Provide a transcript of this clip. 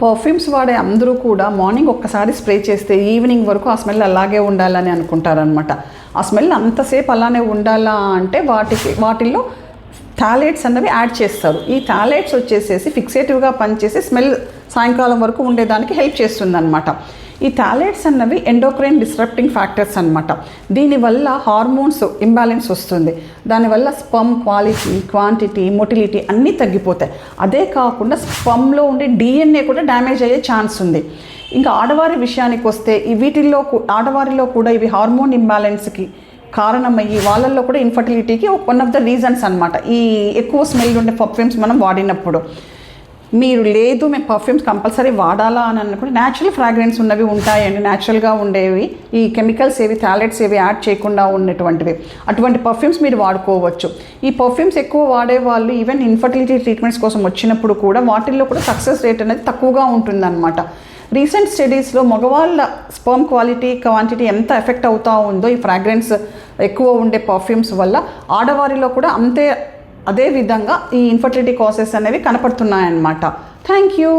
Perfumes వాడే అందరూ కూడా మార్నింగ్ ఒక్కసారి స్ప్రే చేస్తే ఈవినింగ్ వరకు ఆ స్మెల్ అలాగే ఉండాలని అనుకుంటారనమాట. ఆ స్మెల్ అంతసేపు అలానే ఉండాలా అంటే వాటిల్లో థాలేట్స్ అన్నవి యాడ్ చేస్తారు. ఈ థాలేట్స్ వచ్చేసేసి ఫిక్సేటివ్గా పనిచేసి స్మెల్ సాయంకాలం వరకు ఉండేదానికి హెల్ప్ చేస్తుందన్నమాట. ఈ థాలేట్స్ అన్నవి ఎండోక్రైన్ డిస్రప్టింగ్ ఫ్యాక్టర్స్ అనమాట. దీనివల్ల హార్మోన్స్ ఇంబ్యాలెన్స్ వస్తుంది. దానివల్ల స్పర్మ్ క్వాలిటీ, క్వాంటిటీ, మొటిలిటీ అన్నీ తగ్గిపోతాయి. అదే కాకుండా స్పర్మ్లో ఉండే DNA కూడా డ్యామేజ్ అయ్యే ఛాన్స్ ఉంది. ఇంకా ఆడవారి విషయానికి వస్తే ఆడవారిలో కూడా ఇవి హార్మోన్ ఇంబ్యాలెన్స్కి కారణమయ్యి వాళ్ళల్లో కూడా ఇన్ఫర్టిలిటీకి వన్ ఆఫ్ ద రీజన్స్ అనమాట. ఈ ఎక్కువ స్మెల్ ఉండే పర్ఫ్యూమ్స్ మనం వాడినప్పుడు మీరు మేము పర్ఫ్యూమ్స్ కంపల్సరీ వాడాలా అని అనుకుంటే న్యాచురల్ ఫ్రాగ్రెన్స్ ఉన్నవి ఉంటాయండి. న్యాచురల్గా ఉండేవి, ఈ కెమికల్స్ ఏవి థాలేట్స్ ఏవి యాడ్ చేయకుండా ఉన్నటువంటివి, అటువంటి పర్ఫ్యూమ్స్ మీరు వాడుకోవచ్చు. ఈ పర్ఫ్యూమ్స్ ఎక్కువ వాడే వాళ్ళు ఈవెన్ ఇన్ఫర్టిలిటీ ట్రీట్మెంట్స్ కోసం వచ్చినప్పుడు కూడా వాటిల్లో కూడా సక్సెస్ రేట్ అనేది తక్కువగా ఉంటుందన్నమాట. రీసెంట్ స్టడీస్లో మగవాళ్ళ స్పర్మ్ క్వాలిటీ, క్వాంటిటీ ఎంత ఎఫెక్ట్ అవుతూ ఉందో ఈ ఫ్రాగ్రెన్స్ ఎక్కువ ఉండే పర్ఫ్యూమ్స్ వల్ల ఆడవారిలో కూడా అదే విధంగా ఈ ఇన్ఫర్టిలిటీ కాసెస్ అనేవి కనపడుతున్నాయన్నమాట. Thank you.